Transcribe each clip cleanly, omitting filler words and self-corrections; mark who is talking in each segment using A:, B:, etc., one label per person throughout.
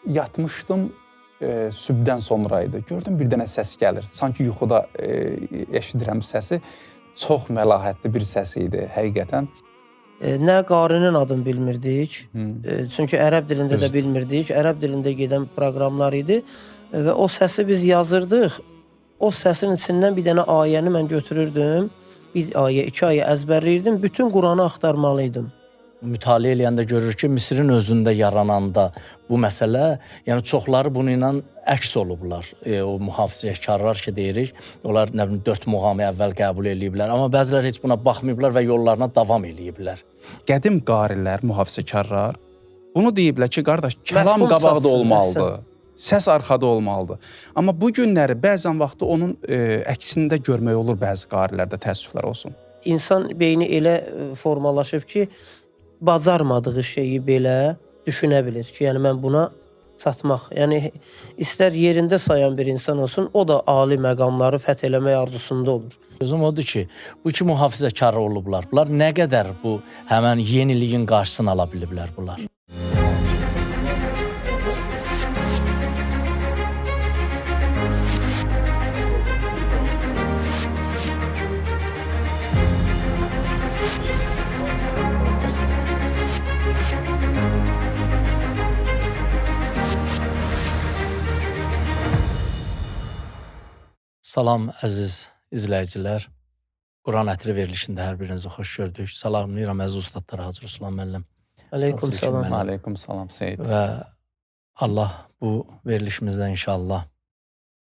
A: Yatmışdım, sübhdən sonra idi. Gördüm bir dənə səs gəlir. Sanki yuxuda eşidirəm səsi. Çox məlahətli bir səs idi həqiqətən.
B: Nə qarinin adını bilmirdik. Çünki ərəb dilində də bilmirdik. Ərəb dilində gedən proqramlar idi və o səsi biz yazırdıq. O səsin içindən bir dənə ayəni mən götürürdüm. Bir ayə, iki ayə əzbərləyirdim. Bütün Quranı axtarmalıydım.
C: Mütaliə eləyəndə görür ki, Misirin özündə yarananda bu məsələ, yəni çoxları bunu ilə əks olublar. O mühafizəkarlar ki deyirik, onlar nə bilim 4 muğamı əvvəl qəbul eləyiblər, amma bəzilər heç buna baxmayıblar və yollarına davam eləyiblər.
A: Qədim qarilər, mühafizəkarlar bunu deyiblər ki, qardaş, kəlam qabaqda olmalıdır. Səs arxada olmalıdır. Amma bu günləri bəzən vaxtı onun əksində görmək olur bəzi qarilərdə, təəssüflər olsun.
B: İnsan beyni elə formalaşıb ki, bacarmadığı şeyi belə düşünə bilir ki, yəni mən buna çatmaq. Yəni istər yerində sayan bir insan olsun, o da ali məqamları fəth eləmək arzusunda olur.
C: Sözüm odur ki, bu iki mühafizəkar olublar. Bunlar nə qədər bu həmən yeniliyin qarşısını ala biliblər bunlar. Salam əziz izləyicilər. Quran ətri verilişində hər birinizi xoş gördük. Salamlayıram əziz ustadlar Hacı Ruslan müəllim.
B: Aleyküm salam.
A: Aleyküm salam Seyid.
C: Və Allah bu verilişimizdə inşallah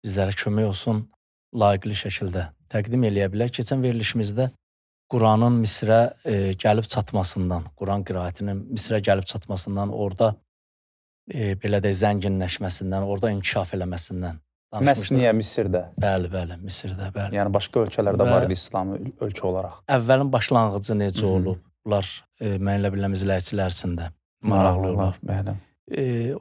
C: bizlərə kömək olsun, layiqli şəkildə təqdim eləyə bilər. Keçən verilişimizdə Quranın Misrə gəlib çatmasından, Quran qiraətinin Misrə gəlib çatmasından, orada belə də zənginləşməsindən, orada inkişaf eləməsindən
A: Məsniyə Misirdə.
C: Bəli, bəli, Misirdə, bəli.
A: Yəni başqa ölkələrdə var idi İslami ölkə olaraq.
C: Əvvəlin başlanğıcı necə olub? Bunlar mən elə biləm izləyicilər üçün də maraqlı olar.
A: Bəli.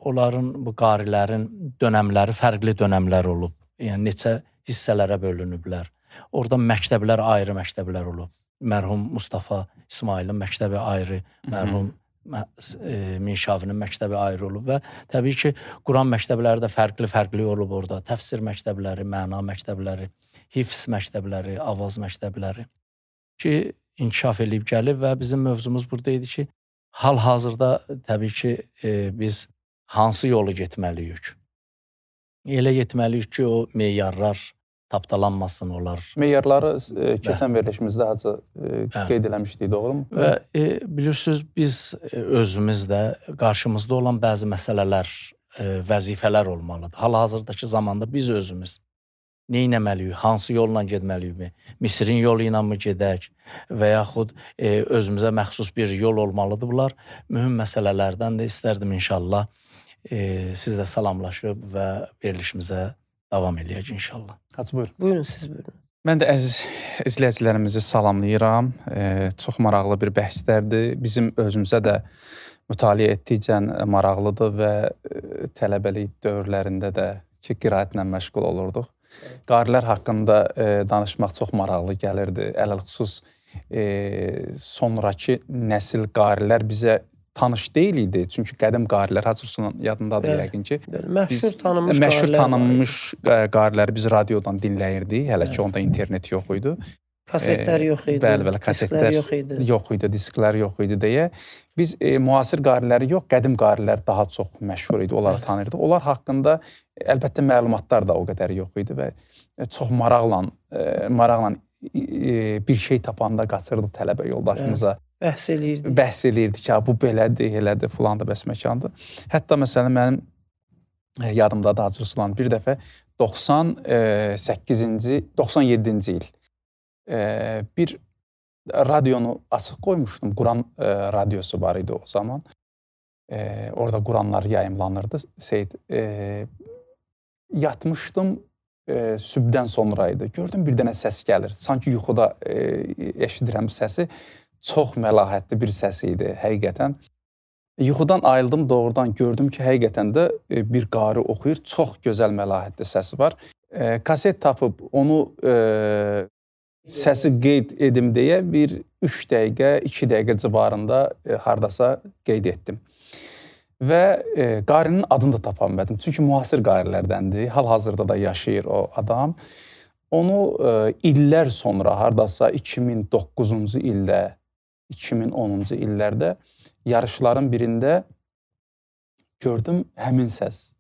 C: Onların, bu qarilərin dönəmləri fərqli dönəmlər olub. Yəni neçə hissələrə bölünüblər. Orada məktəblər ayrı məktəblər olub. Mərhum Mustafa İsmailin məktəbi ayrı, mərhum Minşavinin məktəbi ayrı olub və təbii ki, Quran məktəbləri də fərqli olub orada. Təfsir məktəbləri, məna məktəbləri, hifz məktəbləri, avaz məktəbləri ki, inkişaf edib gəlib və bizim mövzumuz burada idi ki, hal-hazırda təbii ki, biz hansı yolu getməliyik? Elə getməliyik ki, o meyarlar tapdalanmasın olar.
A: Meyarları keçən verilişimizdə Hacı qeyd eləmişdik, doğru mu?
C: Və bilirsiniz, biz özümüz də qarşımızda olan bəzi məsələlər, vəzifələr olmalıdır. Hal-hazırdakı zamanda biz özümüz nə etməliyik, hansı yolla getməliyik? Misirin yolu ilə mi gedək və yaxud özümüzə məxsus bir yol olmalıdır? Bunlar mühüm məsələlərdən də istərdim inşallah. Siz də salamlaşıb və verilişimizə davam eləyəcək inşallah.
A: Hacı, buyur.
B: Buyurun, siz buyurun.
A: Mən də əziz izləyicilərimizi salamlayıram. Çox maraqlı bir bəhslərdir. Bizim özümüzə də mütaliə etdikcə maraqlıdır və tələbəlik dövrlərində də ki, qiraətlə məşğul olurduq. Qarilər haqqında danışmaq çox maraqlı gəlirdi. Ələlxüsus sonraki nəsil qarilər bizə tanış deyil idi. Çünki qədim qarilər, Hacı Ruslanın yadındadır yəqin ki. Məşhur tanınmış qariləri biz radiodan dinləyirdik. Hələ ki, onda internet yox idi.
B: Kasetlər yox idi.
A: Bəli, kasetlər yox idi, disklər yox idi deyə. Biz müasir qariləri yox, qədim qarilər daha çox məşhur idi, onları tanıyırdıq. Onlar haqqında əlbəttə məlumatlar da o qədər yox idi və çox maraqla bir şey tapanda qaçırdı tələbə yoldaşımıza. Bəhs eləyirdi ki, bu belədir, elədir, filan da bəs məkandır. Hətta məsələn, mənim yadımdadır Hacı Ruslan bir dəfə 97-ci il bir radionu açıq qoymuşdum. Quran radiosu var idi o zaman. Orada Quranlar yayımlanırdı. Yatmışdım, sübhdən sonra idi. Gördüm bir dənə səs gəlir. Sanki yuxuda eşidirəm səsi. Çox məlahətli bir səs idi həqiqətən. Yuxudan ayıldım, doğrudan gördüm ki, həqiqətən də bir qari oxuyur. Çox gözəl məlahətli səsi var. Kaset tapıb onu səsi qeyd edim deyə bir 3 dəqiqə, 2 dəqiqə civarında hardasa qeyd etdim. və qarinin adını da tapa bilmədim. Çünki müasir qarilərdəndir. Hal-hazırda da yaşayır o adam. Onu illər sonra, hardasa 2009-cu ildə, 2010-cu illərdə yarışların birində gördüm həmin səs.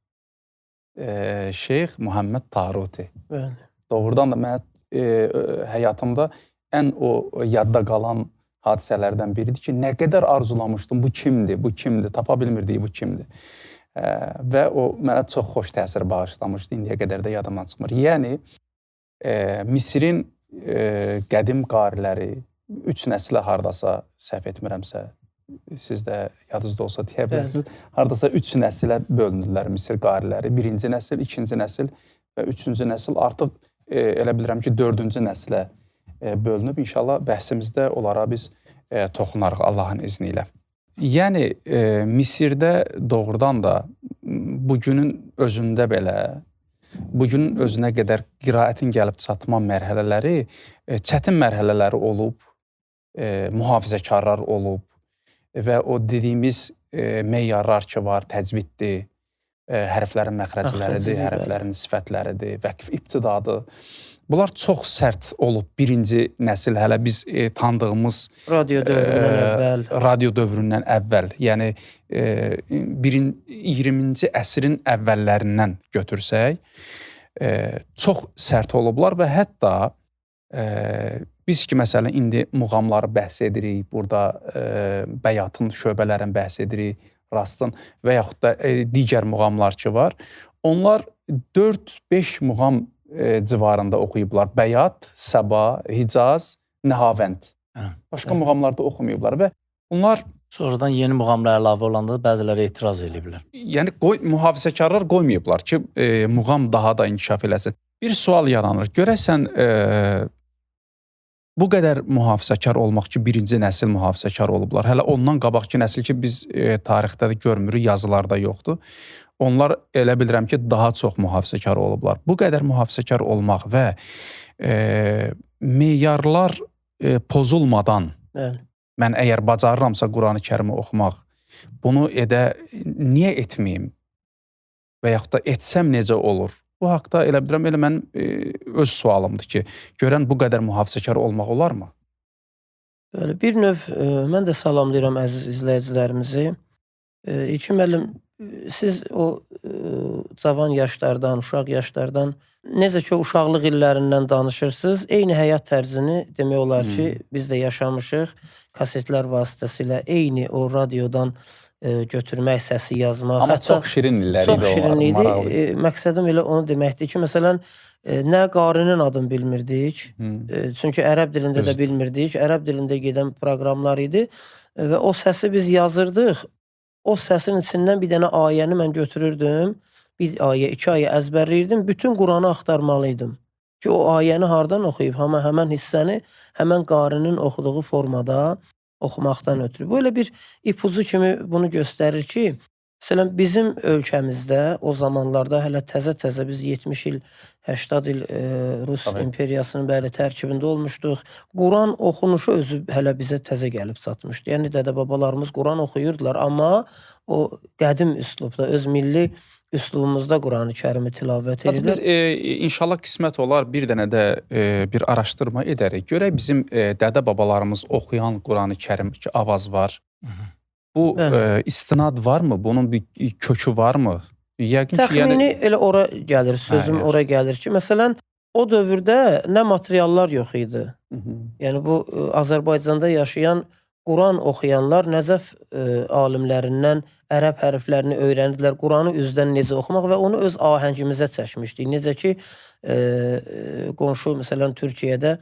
A: Şeyx Muhammed Taruti.
B: Bəli.
A: Doğrudan da mən həyatımda ən o yadda qalan hadisələrdən biridir ki, nə qədər arzulamışdım, bu kimdir, bu kimdir, tapa bilmirdik, bu kimdir. Və o mənə çox xoş təsir bağışlamışdı, indiyə qədər də yadımdan çıxmır. Yəni, Misirin qədim qariləri, 3 nəslə hardasa, səhv etmirəmsə, siz də yadınızda olsa deyə bilərsiniz, hardasa 3 nəsilə bölündülər Misir qariləri. 1-ci nəsil, 2-ci nəsil və 3-cü nəsil. Artıq elə bilirəm ki, 4-cü nəslə bölünüb. İnşallah bəhsimizdə onlara biz toxunarıq Allahın izni ilə. Yəni, Misirdə doğrudan da bugünün özündə belə, bugünün özünə qədər qiraətin gəlib çatma mərhələləri, çətin mərhələləri olub, mühafizəkarlar olub və o dediyimiz meyarlar ki var, təcviddir, hərflərin məxrəcləridir, hərflərin sifətləridir, vəqf ibtidadır. Bunlar çox sərt olub. Birinci nəsil hələ biz tanıdığımız radio dövründən əvvəl, yəni 20-ci əsrin əvvəllərindən götürsək, çox sərt olublar və hətta biz ki, məsələn, indi muğamları bəhs edirik, burada bəyatın şöbələrini bəhs edirik, rastın və yaxud da digər muğamlar ki var, onlar 4-5 muğam civarında oxuyublar. Bəyat, Səba, Hicaz, Nəhavənd. Başqa muğamlarda oxumayıblar və bunlar...
C: Sonradan yeni muğamlar əlavə olanda bəziləri etiraz ediblər.
A: Yəni, mühafizəkarlar qoymayıblar ki, muğam daha da inkişaf eləsin. Bir sual yaranır. Görəsən, bu qədər mühafizəkar olmaq ki, birinci nəsil mühafizəkar olublar. Hələ ondan qabaqki nəsil ki, biz tarixdə də görmürük, yazılarda yoxdur. Onlar elə bilirəm ki, daha çox mühafizəkar olublar. Bu qədər mühafizəkar olmaq və meyarlar pozulmadan, mən əgər bacarıramsa Quran-ı Kərimi oxumaq, bunu niyə etməyim və yaxud da etsəm necə olur? Bu haqda elə bilirəm, elə mənim öz sualımdır ki, görən bu qədər mühafizəkar olmaq olarmı?
B: Bir növ, mən də salamlayıram əziz izləyicilərimizi. İlkin müəllim, siz o cavan yaşlardan, uşaq yaşlardan, necə ki, uşaqlıq illərindən danışırsınız, eyni həyat tərzini demək olar ki, biz də yaşamışıq, kasetlər vasitəsilə eyni o radiodan götürmək, səsi yazmaq.
A: Amma çox şirin illəri idi.
B: Çox şirin idi. Məqsədim elə onu deməkdir ki, məsələn, nə qarinin adını bilmirdik, çünki ərəb dilində də bilmirdik, ərəb dilində gedən proqramlar idi və o səsi biz yazırdıq. O səsin içindən bir dənə ayəni mən götürürdüm, bir ayə, 2 ayə əzbərləyirdim, bütün Quranı axtarmalıydım ki, o ayəni hardan oxuyub, həmən hissəni, həmən qarinin oxuduğu formada oxumaqdan ötürü. Böyle bir ipucu kimi bunu göstərir ki, məsələn, bizim ölkəmizdə o zamanlarda hələ təzə-təzə biz 70 il, 80 il Rus imperiyasının bəli tərkibində olmuşduq. Quran oxunuşu özü hələ bizə təzə gəlib çatmışdı. Yəni, dədə-babalarımız Quran oxuyurdular, amma o qədim üslubda, öz milli üslubumuzda Quran-ı Kərimi tilavət edirlər.
A: Biz inşallah qismət olar bir dənə də bir araşdırma edərik. Görək bizim dədə-babalarımız oxuyan Quran-ı Kərim ki, avaz var. Bu istinad varmı? Bunun bir kökü varmı?
B: Təxmini elə ora gəlir, sözüm ora gəlir ki, məsələn, o dövrdə nə materiallar yox idi. Yəni, bu Azərbaycanda yaşayan Quran oxuyanlar Nəcəf alimlərindən ərəb hərflərini öyrəndilər, Quranı üzdən necə oxumaq və onu öz ahəngimizə çəkmişdik. Necə ki, qonşu, məsələn, Türkiyədə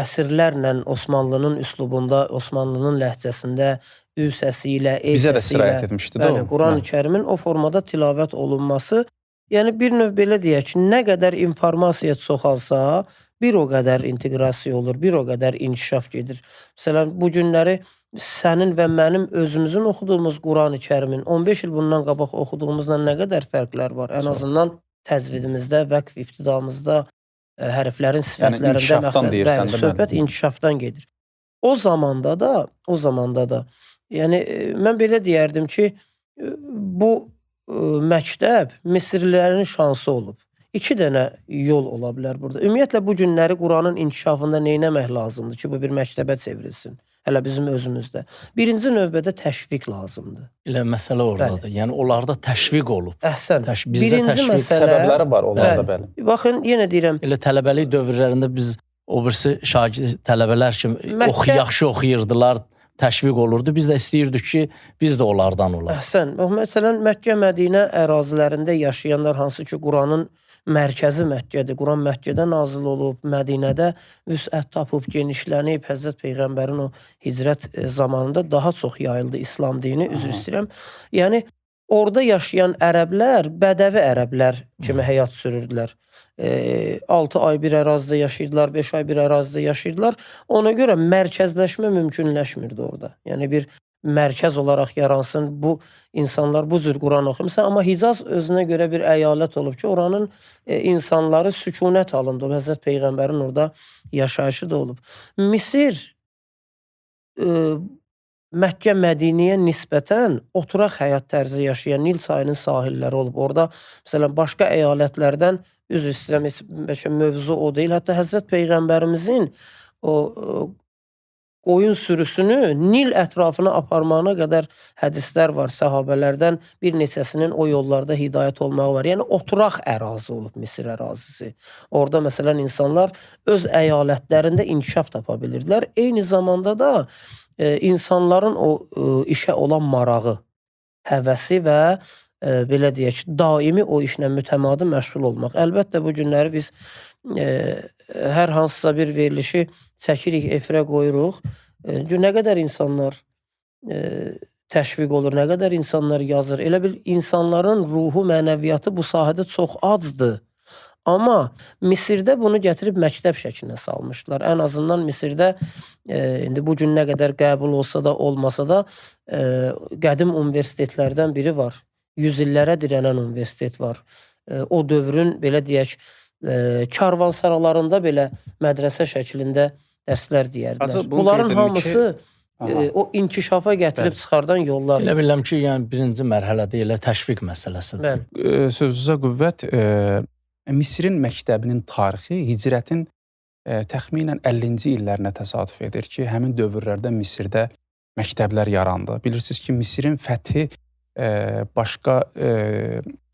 B: əsrlərlə Osmanlının üslubunda, Osmanlının ləhcəsində, ü səsi ilə, e səsi ilə,
A: bizə də sirayət etmişdi.
B: Quran-ı Kərimin o formada tilavət olunması, yəni bir növ belə deyək ki, nə qədər informasiya çoxalsa, bir o qədər inteqrasiya olur, bir o qədər inkişaf gedir. Məsələn, bu günləri sənin və mənim özümüzün oxuduğumuz Quran-ı Kərimin 15 il bundan qabaq oxuduğumuzdan nə qədər fərqlər var? Ən azından təcvidimizdə, vəqf ibtidamızda, hərflərin sifətlərində söhbət inkişafdan gedir. O zamanda da, yəni mən belə deyərdim ki, bu məktəb Misirlilərin şansı olub. 2 dənə yol ola bilər burada. Ümumiyyətlə bu günləri Quranın inkişafında neynəmək lazımdır ki, bu bir məktəbə çevrilsin? Hələ bizim özümüzdə. Birinci növbədə təşviq lazımdır.
C: Elə məsələ oradadır. Yəni onlarda təşviq olub.
B: Əhsən.
C: Bizdə
B: Birinci
C: təşviq
B: məsələ
A: Səbəbləri var onlarda bəli.
B: Baxın, yenə deyirəm,
C: Elə tələbəlik dövrlərində biz o birisi şagird tələbələr kimi yaxşı oxuyurdular, təşviq olurdu. Biz də istəyirdik ki, biz də onlardan olaq.
B: Əhsən. Bax, məsələn, Məkkə, Mədinə ərazilərində yaşayanlar hansı ki, Quranın mərkəzi Məkkədir. Quran Məkkədə nazil olub, Mədinədə vüsət tapıb, genişlənib. Həzrət Peyğəmbərin o hicrət zamanında daha çox yayıldı İslam dini, üzr istəyirəm. Yəni, orada yaşayan ərəblər, bədəvi ərəblər kimi həyat sürürdülər. 6 ay bir ərazidə yaşayırdılar, 5 ay bir ərazidə yaşayırdılar. Ona görə mərkəzləşmə mümkünləşmirdi orada. Yəni, bir mərkəz olaraq yaransın, bu insanlar bu cür Quran oxumasa, amma Hicaz özünə görə bir əyalət olub ki, oranın insanları sükunət halında olub. Həzrət Peyğəmbərin orada yaşayışı da olub. Misir Məkkə, Mədiniyə nisbətən oturaq həyat tərzi yaşayan Nil çayının sahilləri olub. Orada, məsələn, başqa əyalətlərdən, üzr istəyirəm, mövzu o deyil. Hətta Həzrət Peyğəmbərimizin o qoyun sürüsünü Nil ətrafına aparmağına qədər hədislər var. Səhabələrdən bir neçəsinin o yollarda hidayət olmağı var. Yəni, oturaq ərazi olub Misir ərazisi. Orada, məsələn, insanlar öz əyalətlərində inkişaf tapa bilirdilər. Eyni zamanda da insanların o işə olan marağı, həvəsi və belə deyək, daimi o işlə mütəmadi məşğul olmaq. Əlbəttə, bu günləri biz hər hansısa bir verilişi çəkirik, efirə qoyuruq. Nə qədər insanlar təşviq olur, nə qədər insanlar yazır. Elə bil insanların ruhu, mənəviyyatı bu sahədə çox azdır. Amma Misirdə bunu gətirib məktəb şəklinə salmışlar. Ən azından Misirdə indi bu gün nə qədər qəbul olsa da, olmasa da qədim universitetlərdən biri var. 100 illərə dirənən universitet var. O dövrün, belə deyək, karvansaralarında belə mədrəsə şəklində dərslər deyərdilər. Bunların hamısı o inkişafa gətirib çıxardan yollar.
C: Elə bilirəm ki, yəni birinci mərhələdə elə təşviq məsələsidir.
A: Sözünüzə qüvvət, Misirin məktəbinin tarixi hicrətin təxminən 50-ci illərinə təsadüf edir ki, həmin dövrlərdə Misirdə məktəblər yarandı. Bilirsiniz ki, Misirin fəthi başqa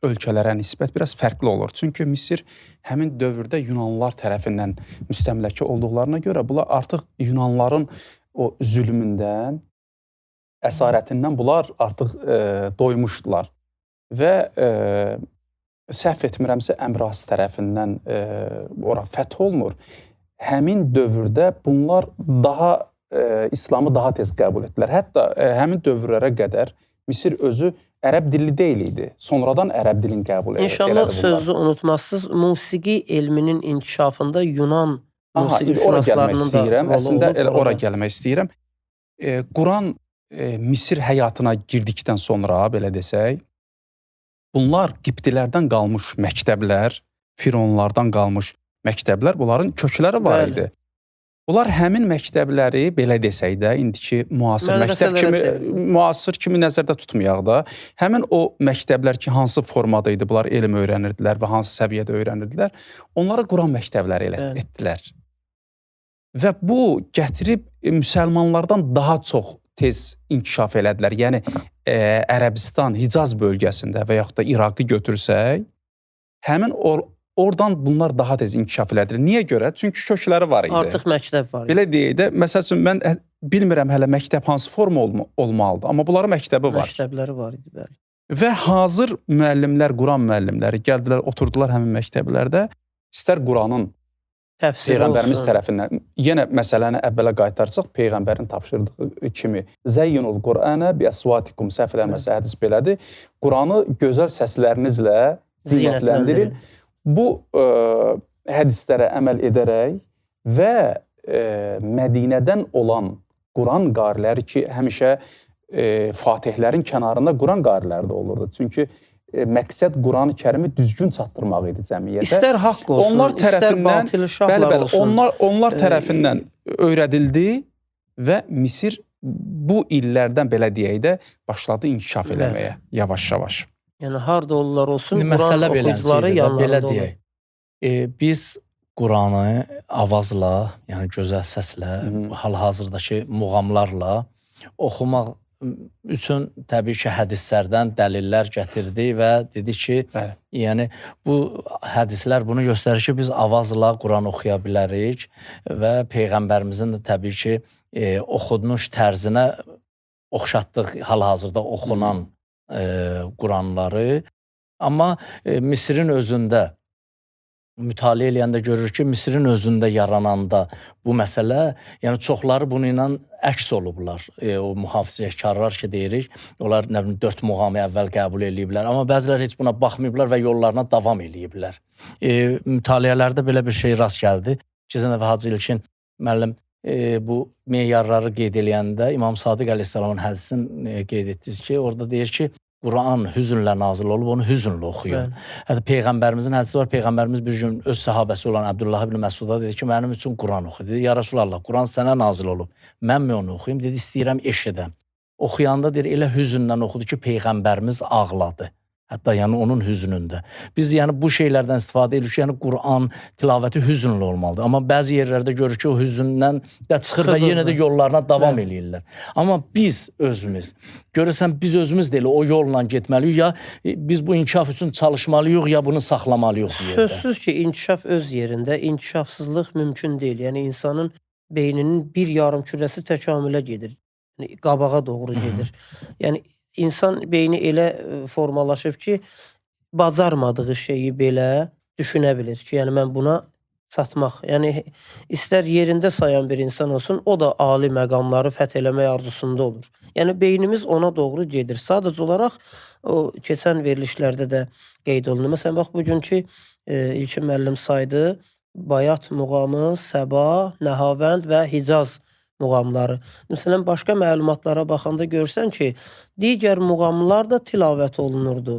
A: ölkələrə nisbət biraz fərqli olur. Çünki Misir həmin dövrdə Yunanlılar tərəfindən müstəmləkə olduqlarına görə bunlar artıq Yunanlıların o zülmündən, əsarətindən bunlar artıq doymuşdular. Və səhv etmirəmsə Əmrasi tərəfindən ora fəth olunur. Həmin dövrdə bunlar daha İslamı daha tez qəbul etdilər. Hətta həmin dövrlərə qədər Misir özü ərəb dilli deyil idi. Sonradan ərəb dilini qəbul elədi.
B: İnşallah sözünüzü unutmazsınız. Musiqi elminin inkişafında Yunan musiqi şünaslarının da rolu olub.
A: Əslində ora gəlmək istəyirəm. Quran Misir həyatına girdikdən sonra, belə desək, bunlar Qibtilərdən qalmış məktəblər, Fironlardan qalmış məktəblər, bunların kökləri var idi. Bunlar həmin məktəbləri, belə desək də, indiki müasir kimi nəzərdə tutmayaq da, həmin o məktəblər ki, hansı formada idi, bunlar elm öyrənirdilər və hansı səviyyədə öyrənirdilər, onlara Quran məktəbləri etdilər. Və bu gətirib müsəlmanlardan daha çox tez inkişaf elədilər. Yəni, Ərəbistan, Hicaz bölgəsində və yaxud da İraqı götürsək, həmin oradan bunlar daha tez inkişaf elədilər. Niyə görə? Çünki kökləri var idi.
B: Artıq məktəb var idi.
A: Belə deyək də, məsəl üçün, mən bilmirəm hələ məktəb hansı forma olmalıdır, amma bunların məktəbi var.
B: Məktəbləri var idi, bəli.
A: Və hazır müəllimlər, Quran müəllimləri gəldilər, oturdular həmin məktəblərdə, istər Quranın Peyğəmbərimiz tərəfindən, yenə məsələni əvvələ qaytarsaq, Peyğəmbərin tapşırdığı kimi Zəyyinul Qur'anə bi əsvatikum, səhv eləməsə hədis belədir. Quranı gözəl səslərinizlə zinətləndirin. Bu hədislərə əməl edərək və Mədinədən olan Quran qariləri ki, həmişə Fatihlərin kənarında Quran qariləri də olurdu. Çünki məqsəd Quran-ı Kərimi düzgün çatdırmaq idi cəmiyyətə.
B: İstər haqq olsun, istər batil şahlar olsun.
A: Onlar tərəfindən öyrədildi və Misir bu illərdən belə deyək də başladı inkişaf eləməyə yavaş-yavaş.
B: Yəni harda olurlar olsun,
C: İndi
B: Quran
C: məsələ
B: oxucuları
C: belə
B: yanlarında olur.
C: deyək. Biz Quranı avazla, yəni gözəl səslə, hal-hazırdakı muğamlarla oxumaq üçün təbii ki, hədislərdən dəlillər gətirdi və dedi ki, yəni bu hədislər bunu göstərir ki, biz avazla Quran oxuya bilərik və Peyğəmbərimizin də təbii ki, oxunuş tərzinə oxşatdıq hal-hazırda oxunan Quranları. Amma Misirin özündə mütaliə eləyəndə görür ki, Misirin özündə yarananda bu məsələ, yəni çoxları bunu ilə əks olublar. O mühafizəkarlar ki, deyirik, onlar 4 muğamı əvvəl qəbul eləyiblər, amma bəzilər heç buna baxmayıblar və yollarına davam eləyiblər. Mütaliələrdə belə bir şey rast gəldi. Keçən dəfə Hacı İlkin müəllim bu meyarları qeyd eləyəndə İmam Sadiq əleyhissalamın hədisini qeyd etdiniz ki, orada deyir ki, Quran hüzünlə nazil olub, onu hüzünlə oxuyun. Hətta Peyğəmbərimizin hədisi var, Peyğəmbərimiz bir gün öz səhabəsi olan Əbdullah ibn Məsuda dedi ki, mənim üçün Quran oxu. Dedi, ya Rasulallah, Quran sənə nazil olub, mən mi onu oxuyum? Dedi, istəyirəm eşidəm. Oxuyanda deyir, elə hüzünlə oxudu ki, Peyğəmbərimiz ağladı. Hətta yəni onun hüznündə. Biz yəni bu şeylərdən istifadə edirik ki, yəni Quran tilavəti hüznlə olmalıdır. Amma bəzi yerlərdə görür ki, o hüzündən də çıxır və yenə də yollarına davam eləyirlər. Amma biz özümüz, görürsən biz özümüz deyil, o yolla getməliyik, ya biz bu inkişaf üçün çalışmalıyıq, ya bunu saxlamalıyıq bir yerdə.
B: Sözsüz ki, inkişaf öz yerində, inkişafsızlıq mümkün deyil. Yəni insanın beyninin bir yarım kürəsi təkamülə gedir. Yəni, qabağa doğru gedir. Yəni İnsan beyni elə formalaşıb ki, bacarmadığı şeyi belə düşünə bilir ki, yəni mən buna çatmaq. Yəni istər yerində sayan bir insan olsun, o da ali məqamları fəth eləmək arzusunda olur. Yəni beynimiz ona doğru gedir. Sadəcə olaraq o keçən verilişlərdə də qeyd olundu. Məsələn, bax bugünkü İlkin müəllim saydı, Bayat muğamı, Səba, Nəhavənd və Hicaz muğamları. Məsələn, başqa məlumatlara baxanda görsən ki, digər muğamlar da tilavət olunurdu.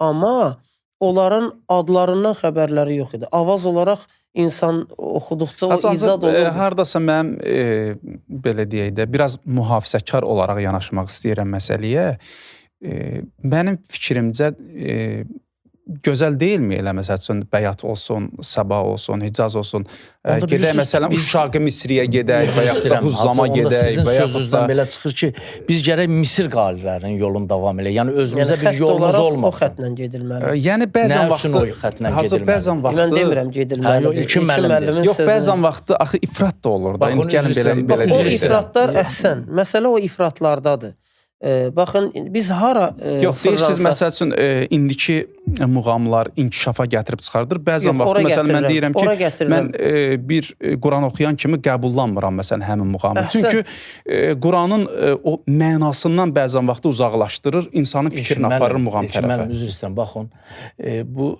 B: Amma onların adlarından xəbərləri yox idi. Avaz olaraq insan oxuduqca o izad olurdu.
A: Hardasa mənim, belə deyək də, biraz mühafizəkar olaraq yanaşmaq istəyirəm məsələyə. Mənim fikrimcə, gözəl deyilmi elə məsəl üçün Bəyat olsun, Səba olsun, Hicaz olsun, gedək məsələn Uşaqı Misriyə gedək və yaxud da Huzlama gedək.
C: Sizin sözünüzdən belə çıxır ki, biz gərək Misir qalilərinin yolunu davam eləyək. Yəni özümüzə bir yolumuz olmasın.
B: O xətlə gedilməli.
A: Yəni bəzən vaxtı,
B: Hacı, bəzən vaxtı, mən demirəm gedilməlidir.
C: İlkin müəllim.
A: Yox, bəzən vaxtı axı ifrat da olur da. Gəlin belə
B: deyək. O ifratlar əhsən. Məsələ o ifratlardadır. Baxın, biz hara
A: yox, deyirsiniz, məsəl üçün, indiki muğamlar inkişafa gətirib çıxardır. Bəzən vaxtı, məsələn, mən deyirəm ki, mən bir Quran oxuyan kimi qəbullanmıram, məsələn, həmin muğamı. Çünki Quranın o mənasından bəzən vaxtı uzaqlaşdırır, insanın fikrini aparır muğam tərəfə.
C: Mən üzr istəyirəm, baxın, bu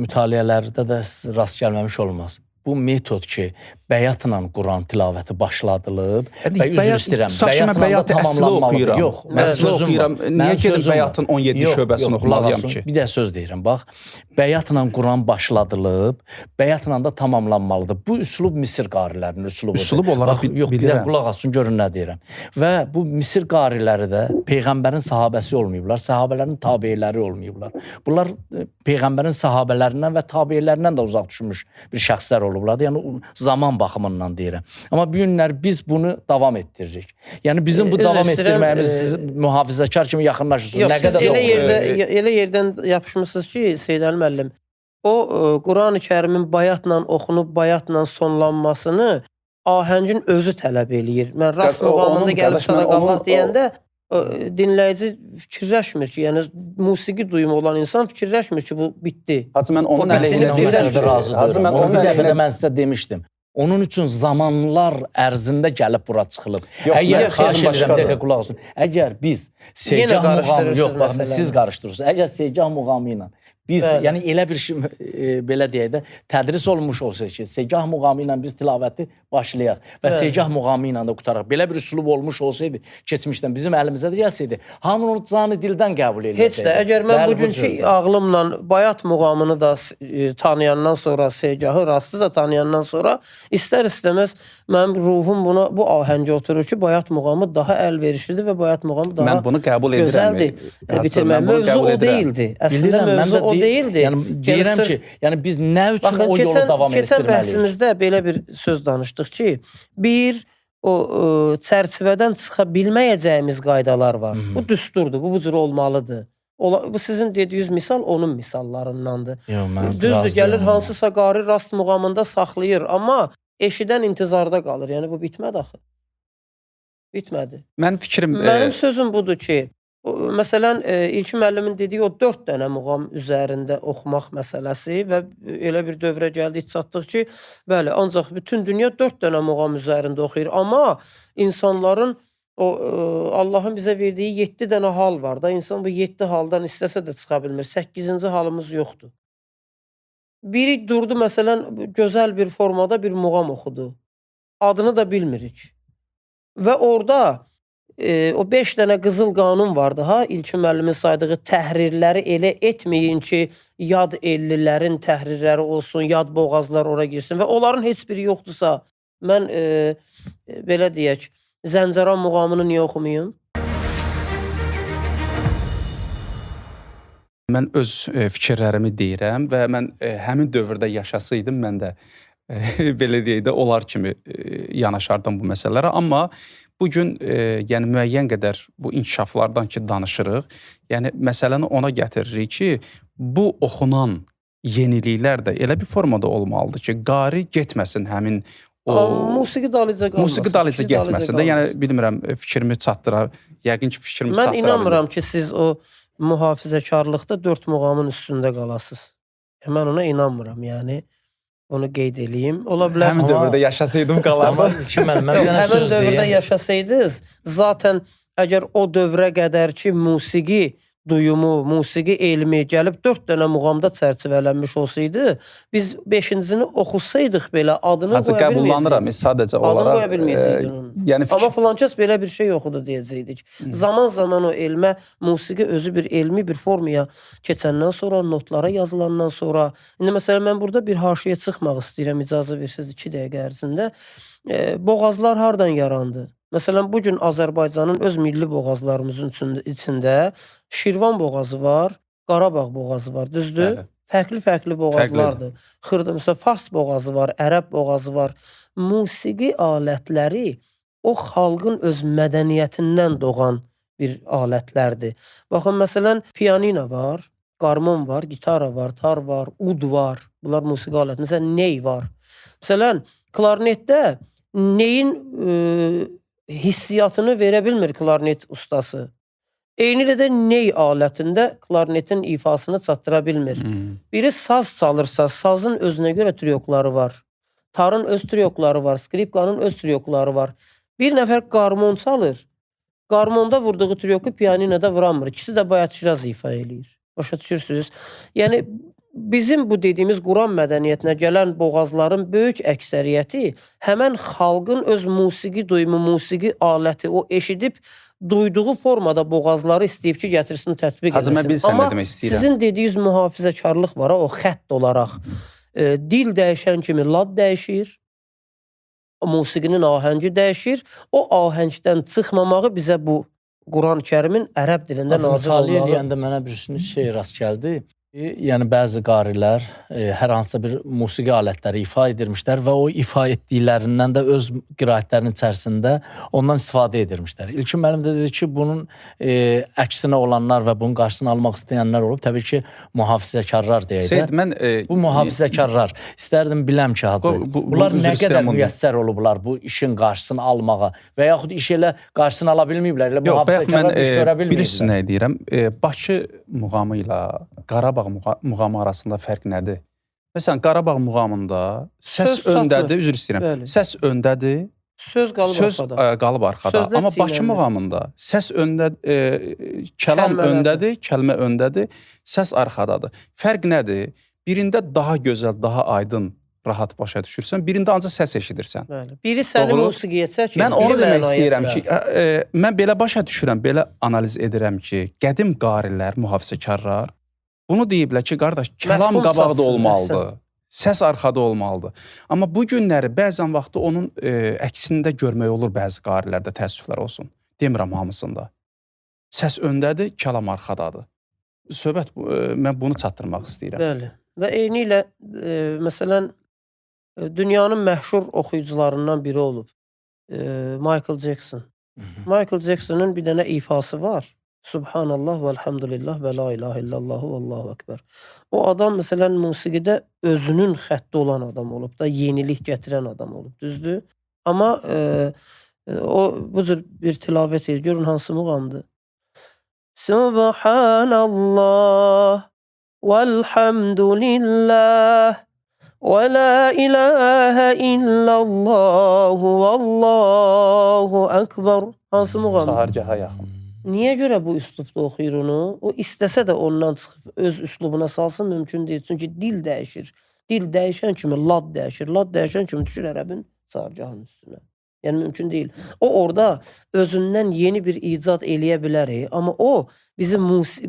C: mütaliələrdə də rast gəlməmiş olmaz. Bu metod ki, bəyatla Quran tilavəti başladılıb və üzr istəyirəm, bəyatla tamamlanmalıdır. Yox,
A: mən sözüm var. Niyə gedim bəyatın 17 şöbəsini oxumalıyam ki?
C: Bir də söz deyirəm, bax, bəyatla Quran başladılıb, bəyatla da tamamlanmalıdır. Bu üslub Misir qarilərinin üslubudur.
A: Üslub olaraq bilirəm.
C: Yox, qulaq asın, görün nə deyirəm. Və bu Misir qariləri də Peyğəmbərin sahabəsi olmayıblar, sahabələrin tabeyləri olmayıblar. Bunlar Peyğəmbərin sahabələrindən və tabeylərindən də uzaq düşmüş bir şəxslər olublar. Yəni zaman baxımından deyirəm. Amma bu günlər biz bunu davam etdiririk. Yəni bizim bu davam etdirməyimiz siz mühafizəkar kimi yaxınlaşırsınız.
B: Yox, siz elə yerdən yapışmışsınız ki, Seyid Əli müəllim, o Quran-ı Kərimin bayatla oxunub, bayatla sonlanmasını ahəngin özü tələb eləyir. Mən rast muğamında gəlib sadaqallah deyəndə dinləyici fikirləşmir ki, yəni musiqi duyumu olan insan fikirləşmir ki, bu bitdi.
A: Hacı, mən onun
C: əleyhinə razı deyirəm. Onu bir dəfə də mən sizə demişdim. Onun üçün zamanlar ərzində gəlib bura çıxılıb. Əgər xahiş edirəm, dəqiqə qulaq olsun. Əgər biz Segah muğamı, yox, baxın, siz qarışdırırsınız. Əgər Segah muğamı ilə Biz
B: Bəli.
C: yəni elə bir şey belə deyək də tədris olunmuş olsa ki, segah muğamı ilə biz tilavəti başlayaq və
B: Bəli.
C: segah muğamı ilə də qutaraq. Belə bir üslub olmuş olsaydı keçmişdən bizim əlimizdə də gəlsəydi, hamının onu canı dildən qəbul edəcəkdi.
B: Heç də əgər mən bugünkü ağlımla Bayat muğamını da tanıyandan sonra, segahı rastı da tanıyandan sonra istər-istəməz mənim ruhum buna bu ahəngə oturur ki, Bayat muğamı daha əlverişlidir və Bayat muğamı daha
A: mən bunu qəbul edirəm.
B: gözəldir. Bitirmək mövzu o deyildi. Əslində mövzu o deyildi.
C: Yəni deyirəm ki, yəni biz nə üçün o yolu davam etdirməliyik?
B: Keçən bəhsimizdə belə bir söz danışdıq ki, bir o çərçivədən çıxa bilməyəcəyimiz qaydalar var. Bu düsturdur, bu cür olmalıdır. Bu sizin dediyiniz misal onun misallarındandır. Düzdür, gəlir hansısa qari rast muğamında saxlayır, amma eşidən intizarda qalır. Yəni bu bitmədi axı. Bitmədi. Mənim sözüm budur ki, məsələn, İlkin müəllimin dediyi o 4 dənə muğam üzərində oxumaq məsələsi və elə bir dövrə gəldik, çatdıq ki, bəli, ancaq bütün dünya 4 dənə muğam üzərində oxuyur. Amma insanların Allahın bizə verdiyi 7 dənə hal var da, insan bu 7 haldan istəsə də çıxa bilmir. 8-ci halımız yoxdur. Biri durdu, məsələn, gözəl bir formada bir muğam oxudu. Adını da bilmirik. Və orada o 5 dənə qızıl qanun vardı ha, İlkin müəllimin saydığı təhrirləri elə etməyin ki, yad ellilərin təhrirləri olsun, yad boğazlar ora girsin və onların heç biri yoxdursa, mən belə deyək, Zəncəran muğamını niyə oxumayım?
A: Mən öz fikirlərimi deyirəm və mən həmin dövrdə yaşasaydım, mən də belə deyək də onlar kimi yanaşardım bu məsələlərə. Amma bugün yəni müəyyən qədər bu inkişaflardan ki danışırıq, yəni məsələni ona gətiririk ki, bu oxunan yeniliklər də elə bir formada olmalıdır ki, qari getməsin həmin
B: musiqi dalıca qalmasın.
A: Musiqi dalıca getməsin də. Yəni bilmirəm fikrimi çatdıra, yəqin ki fikrimi çatdıra.
B: Mən inanmıram ki siz o mühafizəkarlıqda 4 muğamın üstündə qalasınız. Mən ona inanmıram. Yəni onu qeyd eləyim. Ola bilər.
A: Həmin dövrdə yaşasaydım qalardım.
B: Həmin dövrdə yaşasaydınız, zaten əgər o dövrə qədər ki musiqi duyumu, musiqi elmi gəlib 4 dənə muğamda çərçivələnmiş olsaydı, biz 5-cini oxusaydıq belə adını qoya bilməyəcəkdik.
A: Qəbullanıram, sadəcə olaraq.
B: Adını qoya bilməyəcəkdik.
A: Yəni
B: amma filankəs belə bir şey yoxudur deyəcəkdik. Zaman-zaman o elmə, musiqi özü bir elmi bir formaya keçəndən sonra, notlara yazılandan sonra, indi məsələn mən burada bir haşiyə çıxmaq istəyirəm, icazə versiniz 2 dəqiqə ərzində. Boğazlar hardan yarandı? Məsələn, bugün Azərbaycanın öz milli boğazlarımızın içində Şirvan boğazı var, Qarabağ boğazı var, düzdür? Fərqli-fərqli boğazlardır. Xırda, məsələn, Fars boğazı var, Ərəb boğazı var. Musiqi alətləri o xalqın öz mədəniyyətindən doğan bir alətlərdir. Baxın, məsələn, pianino var, qarmon var, gitara var, tar var, ud var. Bunlar musiqi aləti. Məsələn, ney var. Məsələn, klarnetdə neyin hissiyatını verə bilmir klarnet ustası. Eynilə də ney alətində klarnetin ifasını çatdıra bilmir. Biri saz çalırsa, sazın özünə görə triokları var. Tarın öz triokları var, skripkanın öz triokları var. Bir nəfər qarmon çalır. Qarmonda vurduğu trioku pianinoda vuramır. İkisi də Bayat Şiraz ifa eləyir. Başa düşürsünüz? Yəni, bizim bu dediyimiz Quran mədəniyyətinə gələn boğazların böyük əksəriyyəti həmən xalqın öz musiqi duyumu, musiqi aləti, o eşidib duyduğu formada boğazları istəyib ki, gətirsin, tətbiq edilsin. Amma sizin dediyiniz mühafizəkarlıq var, o xətt olaraq. Dil dəyişən kimi lad dəyişir, musiqinin ahəngi dəyişir. O ahəngdən çıxmamağı bizə bu Quran-ı Kərimin ərəb dilində nazil olmağı.
C: Mütaliə eləyəndə mənə bir şey rast gəldi. Yəni bəzi qarilər hər hansısa bir musiqi alətləri ifa edirmişlər və o ifa etdiklərindən də öz qiraətlərinin içərisində ondan istifadə edirmişlər. İlkin müəllim də dedi ki, bunun əksinə olanlar və bunun qarşısını almaq istəyənlər olub. Təbii ki, mühafizəkarlar deyək də. Bu mühafizəkarlar, istərdim biləm ki, Hacı, bunlar nə qədər müyəssər olublar bu işin qarşısını almağa və yaxud iş elə qarşısını ala bilməyiblər, elə mühafizəkarlar iş görə bilməyiblər.
A: Bilirsiniz nə deyirəm? Bakı muğamı ilə Qarabağ muğamı arasında fərq nədir? Məsələn, Qarabağ muğamında səs öndədir, üzr istəyirəm, səs öndədir,
B: Söz qalıb
A: Söz
B: arxada.
A: qalıb arxada.
B: Sözlər
A: Amma Bakı
B: çiynənir.
A: muğamında səs öndə, kəlam
B: Kəlmələr.
A: öndədir, kəlmə öndədir, səs arxadadır. Fərq nədir? Birində daha gözəl, daha aydın, rahat başa düşürsən, birində ancaq səs eşidirsən.
B: Bəli. Biri səni
A: Doğru.
B: musiqiyə çəkir.
A: Mən onu
B: biri
A: demək
B: mənaya
A: istəyirəm ki,
B: çəkir.
A: mən belə başa düşürəm, belə analiz edirəm ki, qədim qarilər, mühafizəkarlar bunu deyiblər ki, qardaş, kəlam
B: Məfhum
A: qabaqda
B: çatsın,
A: olmalıdır. Səs arxada olmalıdır. Amma bu günləri bəzən vaxtı onun əksində görmək olur bəzi qarilərdə, təəssüflər olsun. Demirəm hamısında. Səs öndədir, kəlam arxadadır. Söhbət mən bunu çatdırmaq istəyirəm.
B: Bəli. Və eyni ilə məsələn dünyanın məşhur oxuyucularından biri olub. Michael Jackson. Michael Jackson'ın bir dənə ifası var. Subhanallah və elhamdülillah və la ilahe illallah və allahu ekber. O adam məsələn musiqidə özünün xətti olan adam olub da, yenilik gətirən adam olub, düzdür? Amma o bu cür bir tilavət edir. Görün hansı muğamdır? Subhanallah velhamdülillah və la ilahe illallah və allahu ekber. Hansı muğam?
A: Sahargaha yaxın.
B: Niyə görə bu üslubda oxuyur onu? O istəsə də ondan çıxıb öz üslubuna salsın mümkün deyil. Çünki dil dəyişir. Dil dəyişən kimi lad dəyişir. Lad dəyişən kimi düşür ərəbin sargahının üstünə. Yəni mümkün deyil. O orada özündən yeni bir icad eləyə bilər. Amma o bizim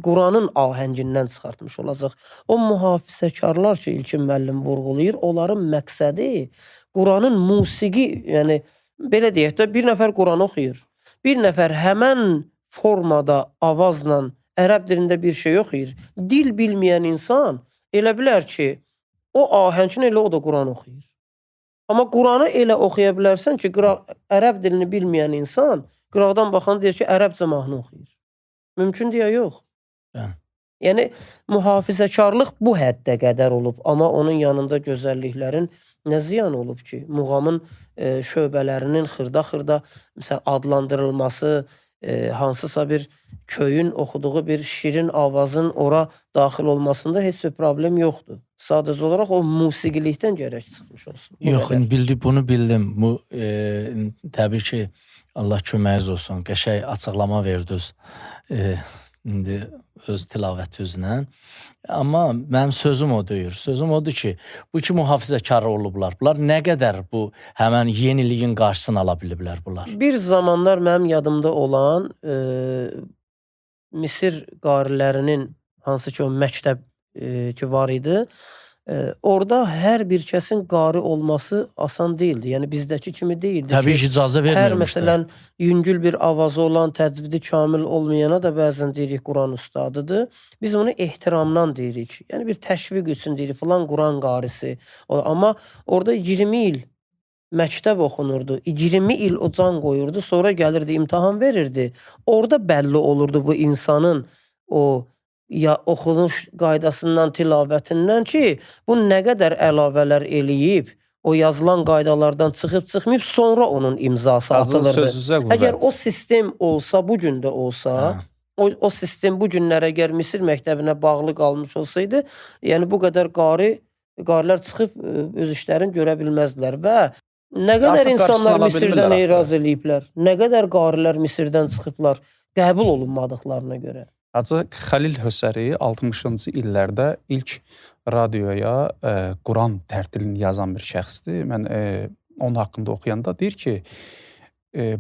B: Quranın ahəngindən çıxartmış olacaq. O mühafizəkarlar ki, İlkin müəllim vurğulayır, onların məqsədi Quranın musiqi, yəni belə deyək də bir nəfər Quran oxuyur. Bir nəfər həmən formada, avazla ərəb dilində bir şey oxuyur. Dil bilməyən insan elə bilər ki, o ahəngin elə o da Quran oxuyur. Amma Quranı elə oxuya bilərsən ki, ərəb dilini bilməyən insan qıraqdan baxan deyir ki, ərəbcə mahnı oxuyur. Mümkün deyə yox. Yəni, mühafizəkarlıq bu həddə qədər olub. Amma onun yanında gözəlliklərin nə ziyan olub ki? Muğamın şöbələrinin xırda-xırda adlandırılması, hansısa bir köyün oxuduğu bir şirin avazın ora daxil olmasında heç bir problem yoxdur. Sadəcə olaraq o musiqilikdən gərək çıxmış olsun.
C: Yox, bunu bildim. Bu təbii ki, Allah köməyiniz olsun. Qəşəng açıqlama verdiniz. İndi öz tilavəti üzrə. Amma mənim sözüm o deyir. Sözüm odur ki, bu iki mühafizəkar olublar. Bunlar nə qədər bu həmən yeniliyin qarşısını ala biliblər bunlar?
B: Bir zamanlar mənim yadımda olan Misir qarilərinin hansı ki o məktəb ki var idi, orada hər bir kəsin qari olması asan deyildi. Yəni bizdəki kimi deyildi.
C: Təbii ki, icazə vermirmişlər.
B: Hər məsələn yüngül bir avazı olan, təcvidi kamil olmayana da bəzən deyirik Quran ustadıdır. Biz onu ehtiramdan deyirik. Yəni bir təşviq üçün deyirik filan Quran qarisi. Amma orada 20 il məktəb oxunurdu. 20 il o can qoyurdu. Sonra gəlirdi, imtahan verirdi. Orada bəlli olurdu bu insanın o ya oxunuş qaydasından, tilavətindən ki, bu nə qədər əlavələr eləyib, o yazılan qaydalardan çıxıb-çıxmayıb, sonra onun imzası atılırdı. Əgər o sistem olsa, bu gün də olsa, o sistem bu günlər əgər Misir məktəbinə bağlı qalmış olsaydı, yəni bu qədər qarilər çıxıb öz işlərini görə bilməzdilər və nə qədər insanlar Misirdən etiraz eləyiblər, nə qədər qarilər Misirdən çıxıblar, qəbul olunmadıqlarına görə.
A: Hacı Xəlil Hösəri 60-cı illərdə ilk radioya Quran tərtilini yazan bir şəxsdir. Mən onun haqqında oxuyanda deyir ki,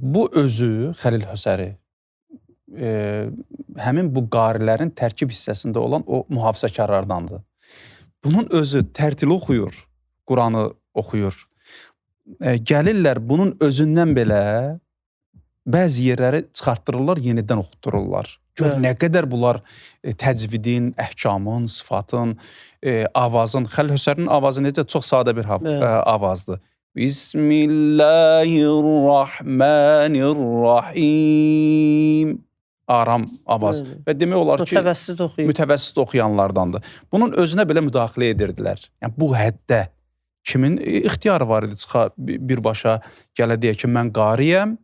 A: bu özü Xəlil Hösəri həmin bu qarilərin tərkib hissəsində olan o mühafizəkarlardandır. Bunun özü tərtili oxuyur, Quranı oxuyur. Gəlirlər bunun özündən belə bəzi yerləri çıxartdırırlar, yenidən oxutdururlar. Gör nə qədər bunlar təcvidin, əhkamın, sıfatın, avazın, Xəlil Hösərinin avazı necə çox sadə bir avazdır. Bismillahirrahmanirrahim. Aram avaz. Və demək olar ki, mütəvəssit oxuyanlardandır. Bunun özünə belə müdaxilə edirdilər. Yəni, bu həddə kimin ixtiyarı var idi çıxa birbaşa gələ deyək ki, mən qariyəm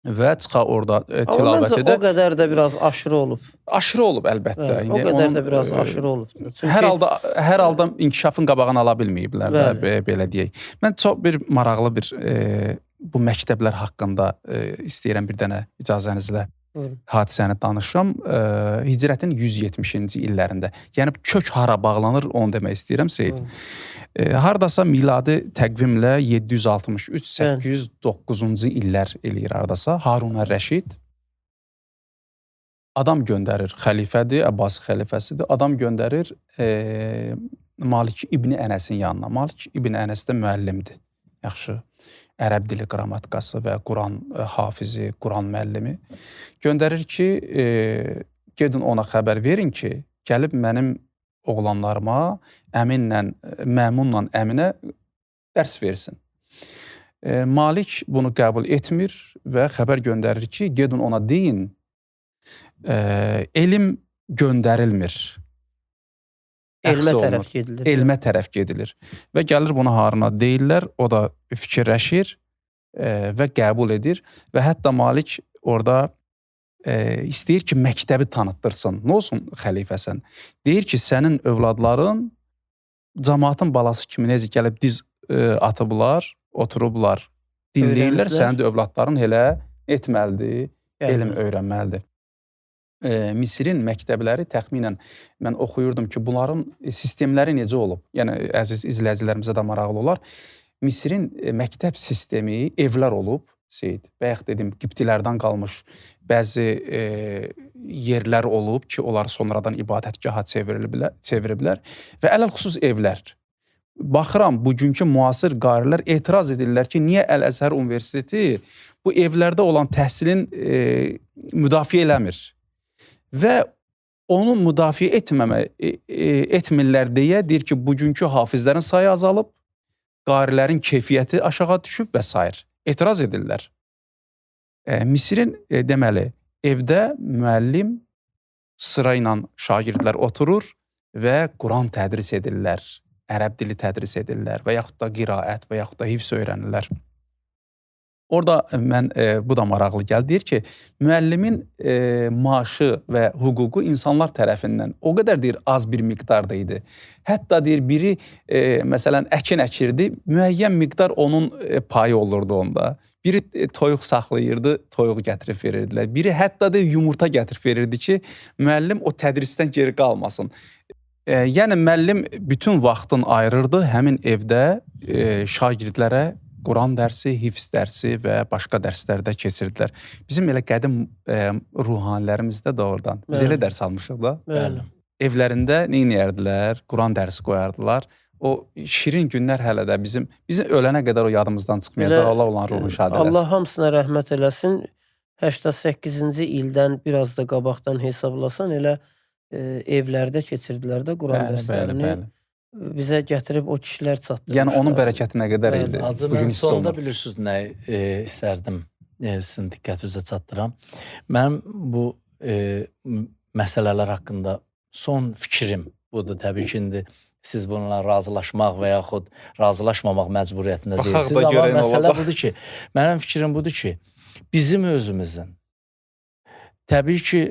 A: və çıxa orada tilavət edə.
B: O qədər də biraz aşırı olub.
A: Aşırı olub əlbəttə.
B: O qədər də biraz aşırı olub.
A: Hər halda inkişafın qabağını ala bilməyiblər, belə deyək. Mən çox bir maraqlı bir bu məktəblər haqqında istəyirəm bir dənə icazənizlə
B: Buyurun.
A: hadisəni danışım. Hicrətin 170-ci illərində. Yəni kök hara bağlanır onu demək istəyirəm Seyid. Hardasa miladi təqvimlə 763-809-cu illər eləyir hardasa. Harun Rəşid adam göndərir, xəlifədir, Abbasi xəlifəsidir. Adam göndərir Malik İbn Ənəsin yanına. Malik İbn Ənəs də müəllimdir. Yaxşı, ərəb dili qrammatikası və Quran hafizi, Quran müəllimi. Göndərir ki, gedin ona xəbər verin ki, gəlib mənim oğlanlarıma Məmunla Əminə dərs versin. Malik bunu qəbul etmir və xəbər göndərir ki, gedin ona deyin, elm göndərilmir.
B: Elmə tərəf gedilir.
A: Elmə tərəf gedilir. Və gəlir bunu Haruna deyirlər, o da fikirləşir və qəbul edir. Və hətta Malik orada istəyir ki, məktəbi tanıtdırsın. Nə olsun xəlifəsən? Deyir ki, sənin övladların cəmaatın balası kimi necə gəlib diz atıblar, oturublar, dinləyirlər. Sənin də övladların elə etməlidir, elm öyrənməlidir. Misirin məktəbləri təxminən mən oxuyurdum ki, bunların sistemləri necə olub? Yəni, əziz izləyicilərimizə də maraqlı olar. Misirin məktəb sistemi evlər olub, Seyid. Bayaq dedim, Qibtilərdən qalmış bəzi yerlər olub ki, onlar sonradan ibadətgaha çeviriblər və ələlxüsus evlər. Baxıram, bugünkü müasir qarilər etiraz edirlər ki, niyə Əl-Əzhər Universiteti bu evlərdə olan təhsilin müdafiə eləmir? Və onu müdafiə etmirlər deyə deyir ki, bugünkü hafizlərin sayı azalıb, qarilərin keyfiyyəti aşağı düşüb və s. Etiraz edirlər. Misirin deməli, evdə müəllim sıra ilə şagirdlər oturur və Quran tədris edirlər, ərəb dili tədris edirlər və yaxud da qiraət və yaxud da hifz öyrənirlər. Orada mən, bu da maraqlı gəldi, deyir ki, müəllimin maaşı və hüququ insanlar tərəfindən o qədər deyir, az bir miqdarda idi. Hətta deyir, biri məsələn əkin əkirdi, müəyyən miqdar onun payı olurdu onda. Biri toyuq saxlayırdı, toyuq gətirib verirdilər. Biri hətta da yumurta gətirib verirdi ki, müəllim o tədrisdən geri qalmasın. Yəni, müəllim bütün vaxtını ayırırdı həmin evdə şagirdlərə Quran dərsi, hifz dərsi və başqa dərslərdə keçirdilər. Bizim elə qədim ruhanilərimizdə də oradan. Biz elə dərs almışıq da.
B: Bəli.
A: Evlərində neyniyərdilər? Quran dərsi qoyardılar. O şirin günlər hələ də bizim ölənə qədər o yadımızdan çıxmayacaq. Allah olan ruhu şad eləsin.
B: Allah hamısına rəhmət eləsin. 88-ci ildən biraz da qabaqdan hesablasan elə evlərdə keçirdilər də Quran dərslərini.
A: Bəli.
B: Bizə gətirib o kişilər çatdırmışlar.
A: Yəni onun bərəkəti nə qədər idi?
C: Hacı, mən sonunda bilirsiniz nə istərdim sizin diqqətinizə çatdıram. Mənim bu məsələlər haqqında son fikrim budur. Təbii ki, indi siz bununla razılaşmaq və yaxud razılaşmamaq məcburiyyətində deyilsiniz. Amma məsələ budur ki, mənim fikrim budur ki, bizim özümüzün, təbii ki,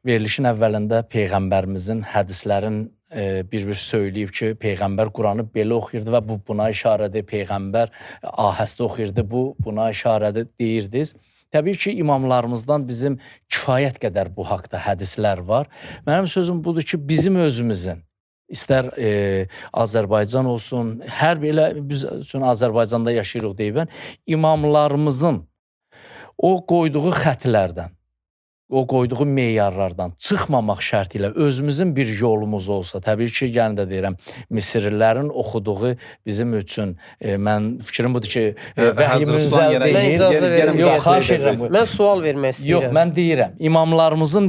C: verilişin əvvəlində Peyğəmbərimizin hədislərin bir-bir söyləyib ki, Peyğəmbər Quranı belə oxuyurdu və bu buna işarədir. Peyğəmbər ahəstə oxuyurdu, bu buna işarədir deyirdiniz. Təbii ki, imamlarımızdan bizim kifayət qədər bu haqda hədislər var. Mənim sözüm budur ki, bizim özümüzün, istər Azərbaycan olsun, hər belə biz üçün Azərbaycanda yaşayırıq deyibən, imamlarımızın o qoyduğu xətlərdən, o qoyduğu meyarlardan çıxmamaq şərti ilə özümüzün bir yolumuz olsa, təbii ki, yəni də deyirəm, Misirlilərin oxuduğu bizim üçün, mən fikrim budur ki, vəhyimizə deyil.
B: Yox, xahiş edirəm. Mən sual vermək istəyirəm.
C: Yox, mən deyirəm, imamlarımızın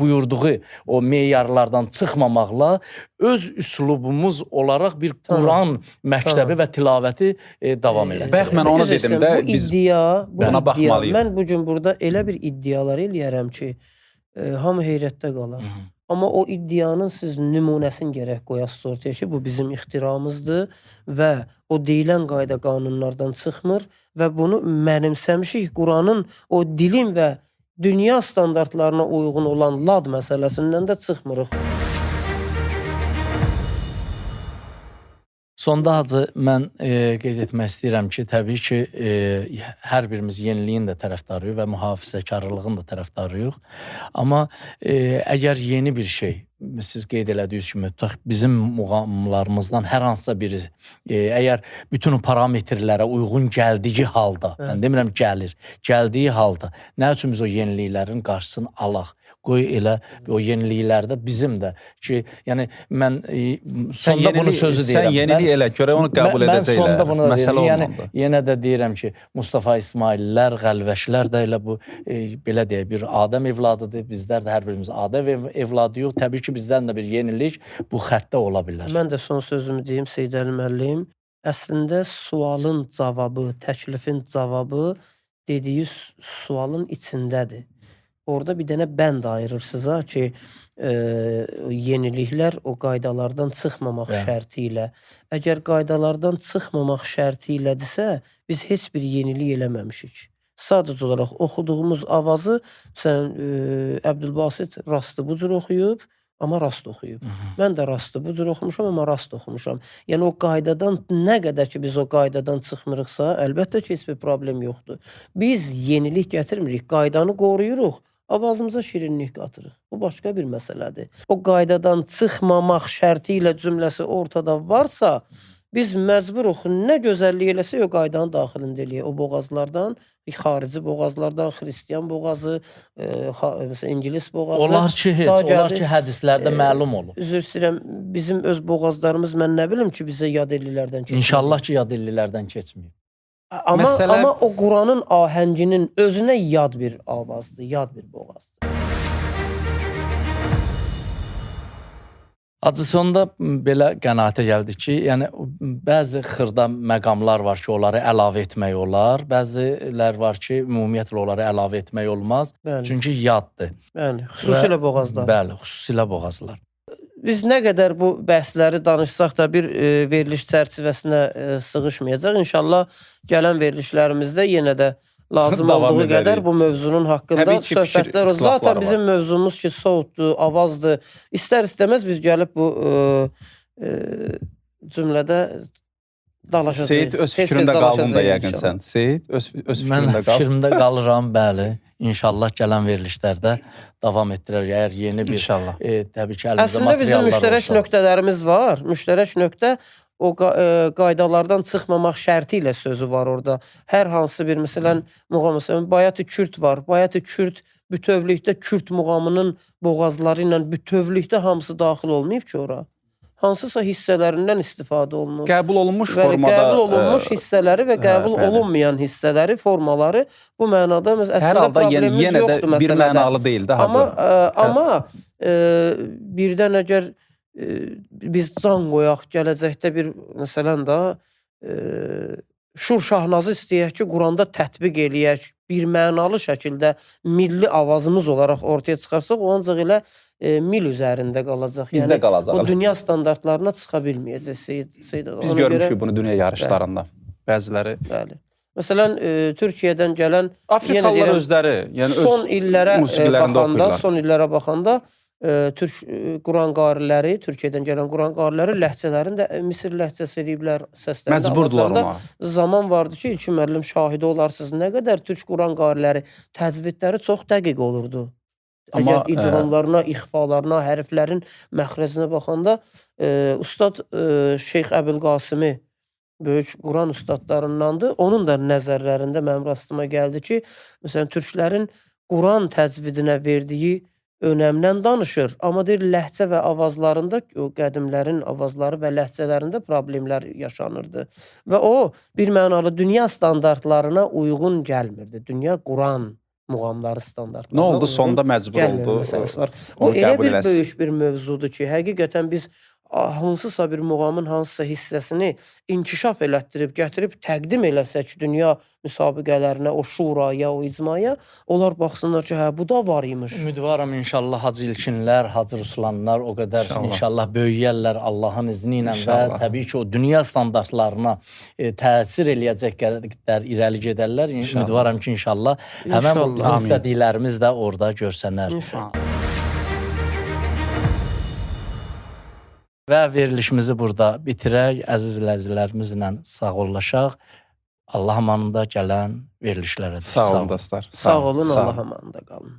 C: buyurduğu o meyarlardan çıxmamaqla öz üslubumuz olaraq bir Quran məktəbi və tilavəti davam edir.
A: Bayaq mən onu dedim də, biz buna baxmalıyıq.
B: Mən bugün burada elə bir iddialar eləyərəm ki, hamı heyrətdə qalar. Amma o iddianın siz nümunəsini gərək qoyasınız ortaya ki, bu bizim ixtiramızdır və o deyilən qayda qanunlardan çıxmır və bunu mənimsəmişik. Quranın o dilin və dünya standartlarına uyğun olan lad məsələsindən də çıxmırıq.
C: Sonda Hacı, mən qeyd etmək istəyirəm ki, təbii ki, hər birimiz yeniliyin də tərəfdarıyıq və mühafizəkarlığın da tərəfdarıyıq. Amma əgər yeni bir şey, siz qeyd elədiyiniz kimi, tutaq bizim muğamlarımızdan hər hansısa biri, əgər bütün o parametrlərə uyğun gəldiyi halda, mən demirəm gəlir, gəldiyi halda, nə üçün biz o yeniliklərin qarşısını alaq? Qoy elə o yeniliklərdə bizim də ki, yəni mən sonda bunu sözü deyirəm.
A: Sən yenilik elə, görə onu qəbul edəcəklər.
C: Mən sonda bunu
A: məsələ
C: deyirəm.
A: olmalıdır.
C: Yəni, yenə də deyirəm ki, Mustafa İsmaillər, Qəlvəşlər də elə bu, belə deyək, bir Adəm evladıdır. Bizlər də hər birimiz Adəm evladıyıq. Təbii ki, bizdən də bir yenilik bu xəttdə ola bilər.
B: Mən də son sözümü deyim, Seyid Əli müəllim. Əslində sualın cavabı, təklifin cavabı dediyi sualın içindədir. Orada bir dənə bənd ayırırsınız ki, yeniliklər o qaydalardan çıxmamaq şərti ilə. Əgər qaydalardan çıxmamaq şərti ilədirsə, biz heç bir yenilik eləməmişik. Sadəcə olaraq oxuduğumuz avazı, Əbdülbasit rastı bu cür oxuyub, amma rast oxuyub. Mən də rastı bu cür oxumuşam, amma rast oxumuşam. Yəni o qaydadan, nə qədər ki biz o qaydadan çıxmırıqsa, əlbəttə ki heç bir problem yoxdur. Biz yenilik gətirmirik, qaydanı qoruyuruq. Avazımıza şirinlik qatırıq. Bu başqa bir məsələdir. O qaydadan çıxmamaq şərti ilə cümləsi ortada varsa, biz məcburuq nə gözəllik eləsə o qaydanın daxilində eləyək. O boğazlardan, xarici boğazlardan, xristiyan boğazı, İngilis boğazı.
C: Olar ki, hədislərdə məlum olur.
B: Üzr istəyirəm, bizim öz boğazlarımız, mən nə bilim ki, bizə yad ellilərdən keçməyib.
C: İnşallah ki, yad ellilərdən keçməyib.
B: Amma o Quranın ahənginin özünə yad bir avazdır, yad bir boğazdır.
C: Hacı, sonda belə qənaətə gəldik ki, yəni bəzi xırda məqamlar var ki, onları əlavə etmək olar, bəzilər var ki, ümumiyyətlə onları əlavə etmək olmaz, çünki yaddır.
B: Bəli, xüsusilə boğazlar.
C: Bəli, xüsusilə boğazlar.
B: Biz nə qədər bu bəhsləri danışsaq da bir veriliş çərçivəsinə sığışmayacaq. İnşallah gələn verilişlərimizdə yenə də lazım olduğu qədər bu mövzunun haqqında söhbətlər. Zaten bizim mövzumuz ki, soğutdur, avazdır. İstər-istəməz biz gəlib bu cümlədə dalaşacaq.
A: Seyid öz fikrində qaldın da yəqin sən. Seyid öz fikrində qaldın.
C: Mən fikrimdə qalıram, bəli. İnşallah gələn verilişlərdə davam etdirər. Əgər yeni bir, təbii ki, əlimizdə
B: əslində bizim müştərək nöqtələrimiz var. Müştərək nöqtə o qaydalardan çıxmamaq şərti ilə sözü var orada. Hər hansı bir, məsələn, muğam, məsələn, Bayat-ı Kürd var. Bayat-ı Kürd bütövlükdə Kürd muğamının boğazları ilə bütövlükdə hamısı daxil olmayıb ki, ora. Hansısa hissələrindən istifadə olunur.
A: Qəbul olunmuş formada.
B: Qəbul olunmuş hissələri və qəbul olunmayan hissələri, formaları bu mənada əslində problemimiz yoxdur məsələdə.
A: Bir mənalı deyil də, Hacı.
B: Amma birdən əgər biz can qoyaq, gələcəkdə bir, məsələn da, Şur Şahnazı istəyək ki, Quranda tətbiq eləyək, bir mənalı şəkildə milli avazımız olaraq ortaya çıxarsaq, o ancaq elə mil üzərində qalacaq.
A: Bizdə qalacaq.
B: O dünya standartlarına çıxa bilməyəcək.
A: Biz görmüşük bunu dünya yarışlarında. Bəziləri.
B: Bəli. Məsələn, Türkiyədən gələn
A: Afrikalılar özləri, yəni
B: son illərə baxanda Türk Quran qariləri, Türkiyədən gələn Quran qariləri ləhcələrini də Misir ləhcəsi eləyiblər, səslərində.
A: Məcburdular ona.
B: Zaman vardı ki, İlkin müəllim şahidi olarsınız, nə qədər Türk Quran qariləri təcvidləri çox dəqiq olurdu. Əgər idramlarına, ixfalarına, hərflərin məxrəzinə baxanda, Ustad Şeyx Əbülqasimi böyük Quran ustadlarındandır. Onun da nəzərlərində mənim rastıma gəldi ki, məsələn, türklərin Quran təcvidinə verdiyi önəmdən danışır. Amma deyir, ləhcə və avazlarında, o qədimlərin avazları və ləhcələrində problemlər yaşanırdı. Və o, bir mənalı dünya standartlarına uyğun gəlmirdi. Dünya Quran muğamları standartlarına.
A: Nə oldu? Sonda məcbur oldu.
B: Bu elə bir böyük bir mövzudur ki, həqiqətən biz hansısa bir muğamın hansısa hissəsini inkişaf elətdirib, gətirib təqdim eləsək dünya müsabiqələrinə, o şuraya, o icmaya, onlar baxsınlar ki, hə, bu da var imiş.
C: Ümidvaram inşallah Hacı İlkinlər, Hacı Ruslanlar o qədər inşallah böyüyərlər Allahın izni ilə və təbii ki, o dünya standartlarına təsir eləyəcək qədər irəli gedərlər. Ümidvaram ki, inşallah həmən bizim istədiklərimiz də orada görsənər.
B: İnşallah.
C: Və verilişimizi burada bitirək. Əziz izləyicilərimizlə sağollaşaq. Allah amanında gələn verilişlərə.
A: Sağ olun dostlar.
B: Sağ olun, Allah amanında qalın.